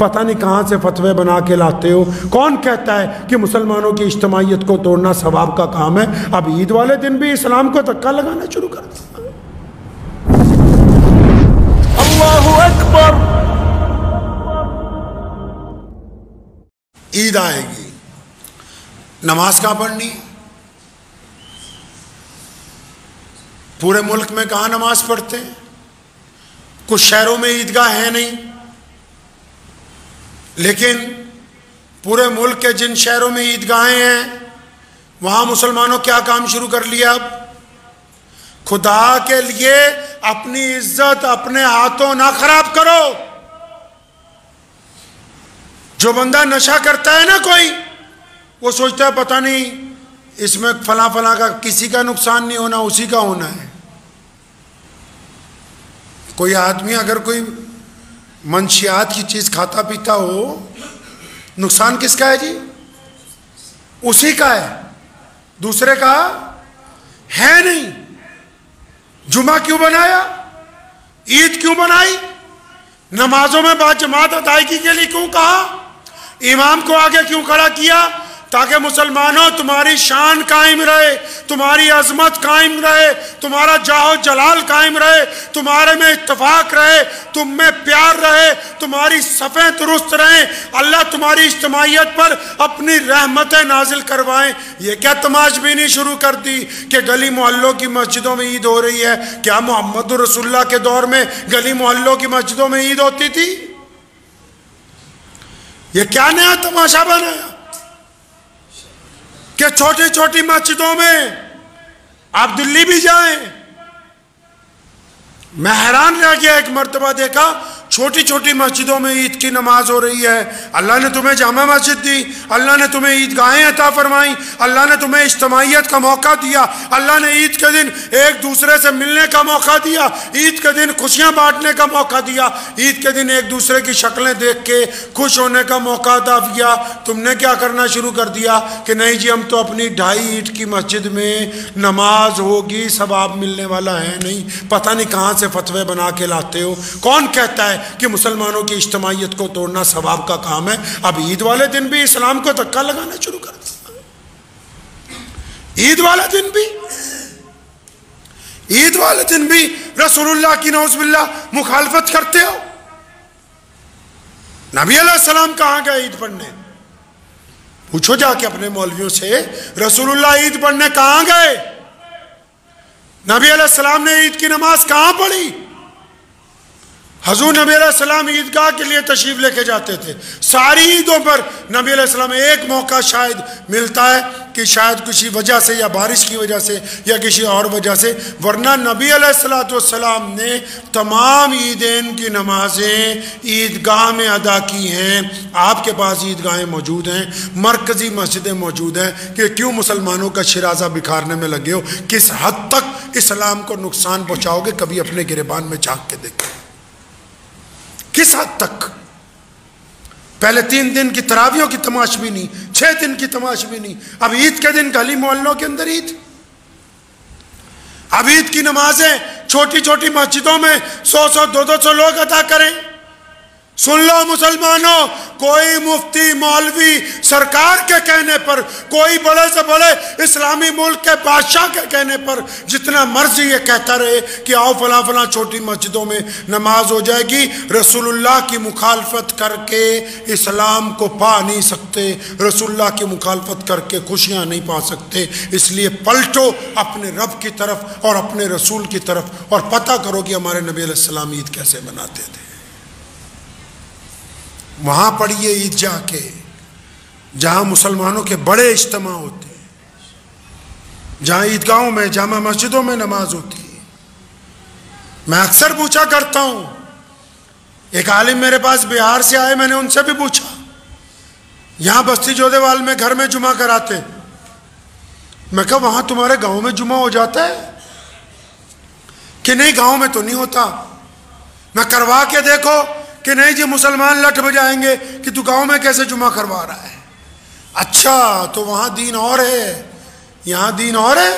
पता नहीं कहाँ से फतवे बना के लाते हो। कौन कहता है कि मुसलमानों की इज्तिमाइयत को तोड़ना सवाब का काम है? अब ईद वाले दिन भी इस्लाम को धक्का लगाना शुरू कर दिया। अल्लाहु अकबर। ईद आएगी, नमाज कहाँ पढ़नी? पूरे मुल्क में कहाँ नमाज पढ़ते हैं? कुछ शहरों में ईदगाह है नहीं, लेकिन पूरे मुल्क के जिन शहरों में ईदगाहें हैं वहां मुसलमानों क्या काम शुरू कर लिया? अब खुदा के लिए अपनी इज्जत अपने हाथों ना खराब करो। जो बंदा नशा करता है ना, कोई वो सोचता है पता नहीं इसमें फला फला का किसी का नुकसान नहीं होना, उसी का होना है। कोई आदमी अगर कोई मंशियात की चीज खाता पीता हो, नुकसान किसका है जी? उसी का है, दूसरे का है नहीं। जुमा क्यों बनाया? ईद क्यों बनाई? नमाजों में बाजमात अदायगी के लिए क्यों कहा? इमाम को आगे क्यों खड़ा किया? ताकि मुसलमानों तुम्हारी शान कायम रहे, तुम्हारी अजमत कायम रहे, तुम्हारा जाहो जलाल कायम रहे, तुम्हारे में इत्तफाक रहे, तुम में प्यार रहे, तुम्हारी सफ़ें दुरुस्त रहें, अल्लाह तुम्हारी इज्तिमाइयत पर अपनी रहमतें नाजिल करवाएं। ये क्या तमाशबीनी शुरू कर दी कि गली मोहल्लों की मस्जिदों में ईद हो रही है? क्या मोहम्मद रसूलुल्लाह के दौर में गली मोहल्लों की मस्जिदों में ईद होती थी? ये क्या नया तमाशा बनाया कि छोटी छोटी मस्जिदों में? आप दिल्ली भी जाएं, मैं हैरान रह गया। एक मर्तबा देखा छोटी छोटी मस्जिदों में ईद की नमाज हो रही है। अल्लाह ने तुम्हें जामा मस्जिद दी, अल्लाह ने तुम्हें ईदगाहें अता फरमाई, अल्लाह ने तुम्हें इज्तिमाइयत का मौका दिया, अल्लाह ने ईद के दिन एक दूसरे से मिलने का मौका दिया, ईद के दिन खुशियां बांटने का मौका दिया, ईद के दिन एक दूसरे की शक्लें देख के खुश होने का मौका अता किया। तुमने क्या करना शुरू कर दिया कि नहीं जी, हम तो अपनी 2.5 ईंट की मस्जिद में नमाज होगी, सवाब मिलने वाला है नहीं। पता नहीं कहाँ से फतवे बना के लाते हो। कौन कहता है कि मुसलमानों की इज्तिमाइयत को तोड़ना सवाब का काम है? अब ईद वाले दिन भी इस्लाम को धक्का लगाना शुरू कर दिया। ईद वाले दिन भी रसूलुल्लाह की नौज़ुबिल्लाह मुखालफत करते हो। नबी अलैहिस्सलाम कहाँ गए ईद पढ़ने? पूछो जाके अपने मौलवियों से, रसूलुल्लाह ईद पढ़ने कहाँ गए? नबी अलैहिस्सलाम ने ईद की नमाज कहाँ पढ़ी? हजूर नबी अलैहिस्सलाम ईदगाह के लिए तशरीफ लेके जाते थे। सारी ईदों पर नबी अलैहिस्सलाम एक मौका शायद मिलता है कि शायद किसी वजह से या बारिश की वजह से या किसी और वजह से, वरना नबी अलैहिस्सलाम ने तमाम ईदैन की नमाजें ईदगाह में अदा की हैं। आपके पास ईदगाहें मौजूद हैं, मरकज़ी मस्जिदें मौजूद हैं कि क्यों मुसलमानों का शिराजा बिखारने में लगे हो? किस हद तक इस्लाम को नुकसान पहुँचाओगे? कभी अपने गिरेबान में झाँक के देखो, किस हद तक। पहले 3 दिन की तरावियों की तमाशबीनी, 6 दिन की तमाशबीनी, अब ईद के दिन गली मोहल्लों के अंदर ईद। अब ईद की नमाजें छोटी छोटी मस्जिदों में 100-100, 200 लोग अदा करें। सुन लो मुसलमानों, कोई मुफ्ती मौलवी सरकार के कहने पर, कोई बड़े से बड़े इस्लामी मुल्क के बादशाह के कहने पर जितना मर्जी ये कहता रहे कि आओ फला फला छोटी मस्जिदों में नमाज हो जाएगी, रसूलुल्लाह की मुखालफत करके इस्लाम को पा नहीं सकते, रसूलुल्लाह की मुखालफत करके खुशियाँ नहीं पा सकते। इसलिए पलटो अपने रब की तरफ और अपने रसूल की तरफ और पता करो कि हमारे नबी अलैहिस्सलाम ईद कैसे मनाते थे। वहाँ पढ़िए ईद जाके, जहाँ मुसलमानों के बड़े इज्तिमा होते हैं, जहाँ ईदगाहों में जामा मस्जिदों में नमाज होती है। मैं अक्सर पूछा करता हूँ, एक आलिम मेरे पास बिहार से आए, मैंने उनसे भी पूछा, यहाँ बस्ती जोधेवाल में घर में जुमा कराते, मैं कहा वहाँ तुम्हारे गांव में जुमा हो जाता है कि नहीं? गांव में तो नहीं होता। मैं करवा के देखो कि नहीं जी, मुसलमान लठ बजाएंगे कि तू गांव में कैसे जुमा करवा रहा है। अच्छा, तो वहां दीन और है, यहां दीन और है।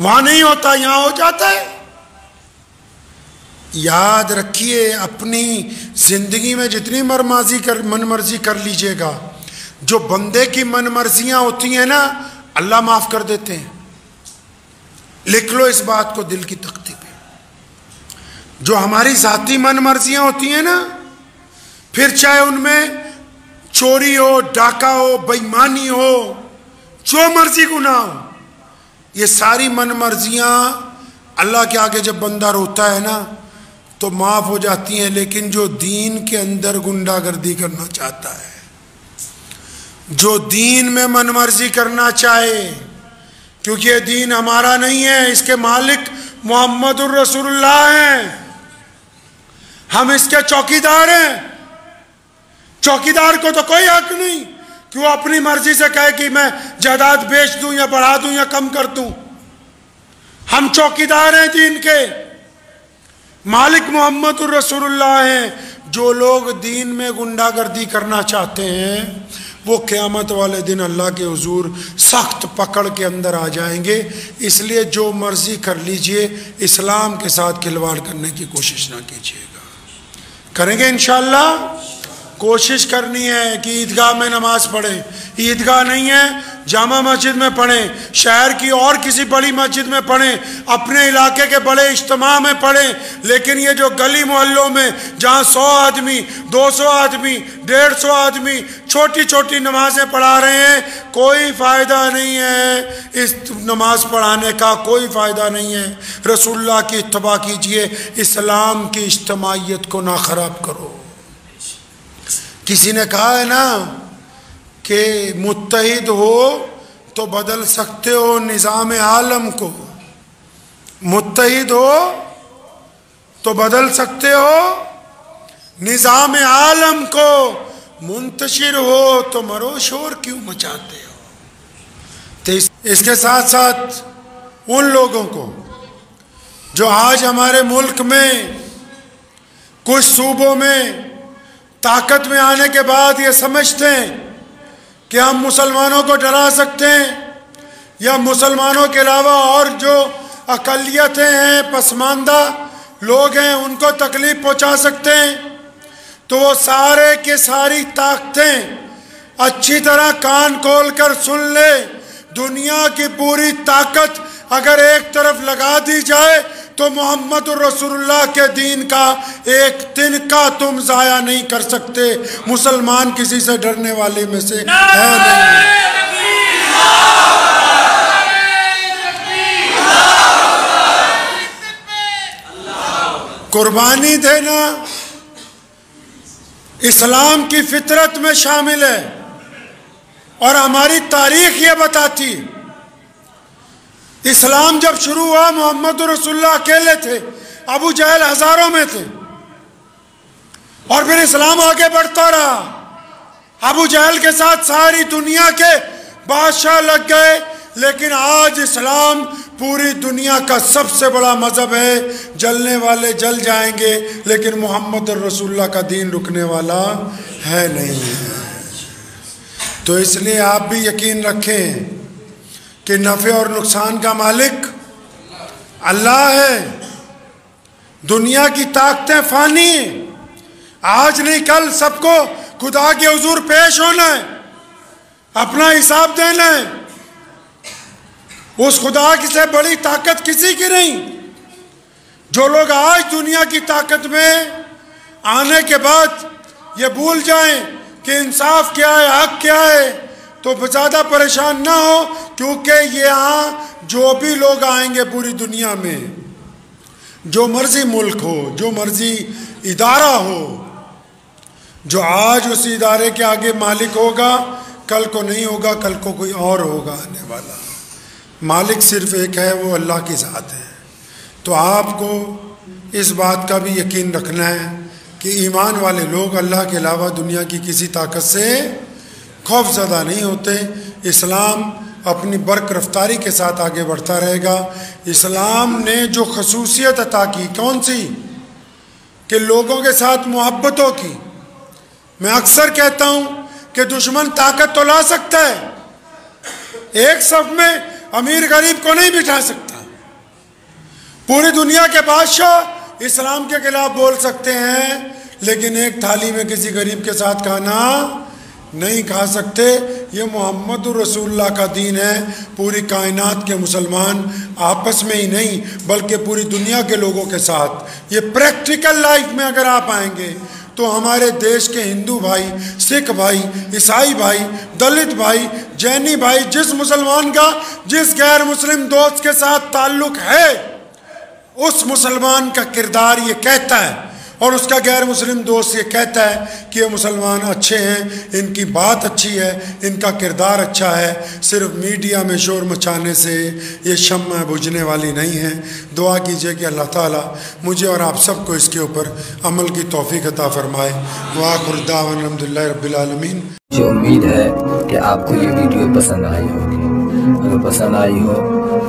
वहां नहीं होता, यहां हो जाता है। याद रखिए, अपनी ज़िंदगी में जितनी मनमर्जी कर लीजिएगा, जो बंदे की मनमर्जियाँ होती हैं ना, अल्लाह माफ़ कर देते हैं। लिख लो इस बात को दिल की तख्ती पे। जो हमारी ज़ाती मनमर्जियाँ होती हैं ना, फिर चाहे उनमें चोरी हो, डाका हो, बेईमानी हो, जो मर्जी गुनाह हो, ये सारी मनमर्जियाँ अल्लाह के आगे जब बंदा रोता है ना तो माफ़ हो जाती हैं। लेकिन जो दीन के अंदर गुंडागर्दी करना चाहता है, जो दीन में मनमर्जी करना चाहे, क्योंकि ये दीन हमारा नहीं है, इसके मालिक मोहम्मदुर रसूलुल्लाह हैं, हम इसके चौकीदार हैं। चौकीदार को तो कोई हक नहीं कि वो अपनी मर्जी से कहे कि मैं जायदाद बेच दूं या बढ़ा दूं या कम कर दूं। हम चौकीदार हैं दीन के, मालिक मोहम्मदुर रसूलुल्लाह हैं। जो लोग दीन में गुंडागर्दी करना चाहते हैं वो क़यामत वाले दिन अल्लाह के हुजूर सख्त पकड़ के अंदर आ जाएंगे। इसलिए जो मर्जी कर लीजिए, इस्लाम के साथ खिलवाड़ करने की कोशिश ना कीजिएगा। करेंगे इंशाअल्लाह। कोशिश करनी है कि ईदगाह में नमाज पढ़ें, ईदगाह नहीं है जामा मस्जिद में पढ़ें, शहर की और किसी बड़ी मस्जिद में पढ़ें, अपने इलाके के बड़े इज्तिमा में पढ़ें। लेकिन ये जो गली मोहल्लों में जहाँ 100 आदमी, 200 आदमी, 150 आदमी छोटी छोटी नमाजें पढ़ा रहे हैं, कोई फ़ायदा नहीं है। इस नमाज पढ़ाने का कोई फ़ायदा नहीं है। रसूलुल्लाह की इत्तबा कीजिए, इस्लाम की इज्तिमाइयत को ना ख़राब करो। किसी ने कहा है ना कि मुत्तहिद हो तो बदल सकते हो निज़ाम आलम को, मुत्तहिद हो तो बदल सकते हो निज़ाम आलम को, मुंतशिर हो तो मरो शोर क्यों मचाते हो। तो इसके साथ साथ उन लोगों को जो आज हमारे मुल्क में कुछ सूबों में ताकत में आने के बाद ये समझते हैं कि हम मुसलमानों को डरा सकते हैं या मुसलमानों के अलावा और जो अक़लियतें हैं, पसमानदा लोग हैं, उनको तकलीफ़ पहुंचा सकते हैं, तो वो सारे के सारी ताकतें अच्छी तरह कान खोल कर सुन ले। दुनिया की पूरी ताकत अगर एक तरफ लगा दी जाए तो मोहम्मद रसूलुल्लाह के दीन का एक तिनका तुम ज़ाया नहीं कर सकते। मुसलमान किसी से डरने वाले में से है नहीं। कुर्बानी देना इस्लाम की फितरत में शामिल है और हमारी तारीख ये बताती है। इस्लाम जब शुरू हुआ मोहम्मद रसूलुल्लाह अकेले थे, अबू जहल हजारों में थे, और फिर इस्लाम आगे बढ़ता रहा। अबू जहल के साथ सारी दुनिया के बादशाह लग गए, लेकिन आज इस्लाम पूरी दुनिया का सबसे बड़ा मजहब है। जलने वाले जल जाएंगे, लेकिन मोहम्मद रसूलुल्लाह का दीन रुकने वाला है नहीं है। तो इसलिए आप भी यकीन रखें कि नफ़े और नुकसान का मालिक अल्लाह है। दुनिया की ताकतें फ़ानी हैं, आज नहीं कल सबको खुदा के हुजूर पेश होना है, अपना हिसाब देना है। उस खुदा की से बड़ी ताकत किसी की नहीं। जो लोग आज दुनिया की ताकत में आने के बाद ये भूल जाएं कि इंसाफ क्या है, हक क्या है, तो ज़्यादा परेशान ना हो, क्योंकि ये यहाँ जो भी लोग आएंगे पूरी दुनिया में, जो मर्जी मुल्क हो, जो मर्जी इदारा हो, जो आज उस इदारे के आगे मालिक होगा कल को नहीं होगा, कल को कोई और होगा आने वाला। मालिक सिर्फ एक है, वो अल्लाह की ज़ात है। तो आपको इस बात का भी यकीन रखना है कि ईमान वाले लोग अल्लाह के अलावा दुनिया की किसी ताकत से खौफज़दा नहीं होते। इस्लाम अपनी बर्क रफ्तारी के साथ आगे बढ़ता रहेगा। इस्लाम ने जो खसूसियत अता की, कौन सी, कि लोगों के साथ मोहब्बतों की। मैं अक्सर कहता हूँ कि दुश्मन ताकत तो ला सकता है, एक सफ में अमीर गरीब को नहीं बिठा सकता। पूरी दुनिया के बादशाह इस्लाम के खिलाफ बोल सकते हैं, लेकिन एक थाली में किसी गरीब के साथ खाना नहीं खा सकते। ये मोहम्मद रसूलुल्लाह का दीन है। पूरी कायनात के मुसलमान आपस में ही नहीं बल्कि पूरी दुनिया के लोगों के साथ, ये प्रैक्टिकल लाइफ में अगर आप आएंगे तो हमारे देश के हिंदू भाई, सिख भाई, ईसाई भाई, दलित भाई, जैनी भाई, जिस मुसलमान का जिस गैर मुस्लिम दोस्त के साथ ताल्लुक है, उस मुसलमान का किरदार ये कहता है और उसका गैर मुस्लिम दोस्त ये कहता है कि ये मुसलमान अच्छे हैं, इनकी बात अच्छी है, इनका किरदार अच्छा है। सिर्फ मीडिया में शोर मचाने से ये शम्मा बुझने वाली नहीं है। दुआ कीजिए कि अल्लाह ताला मुझे और आप सबको इसके ऊपर अमल की तौफीक अता फरमाए। वाखिर दावन अल्हम्दुलिल्लाहि रब्बिल आलमीन। मुझे उम्मीद है कि आपको ये वीडियो पसंद आई होगी। अगर पसंद आई हो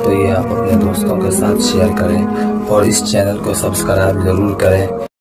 तो ये आप अपने दोस्तों के साथ शेयर करें और इस चैनल को सब्सक्राइब ज़रूर करें।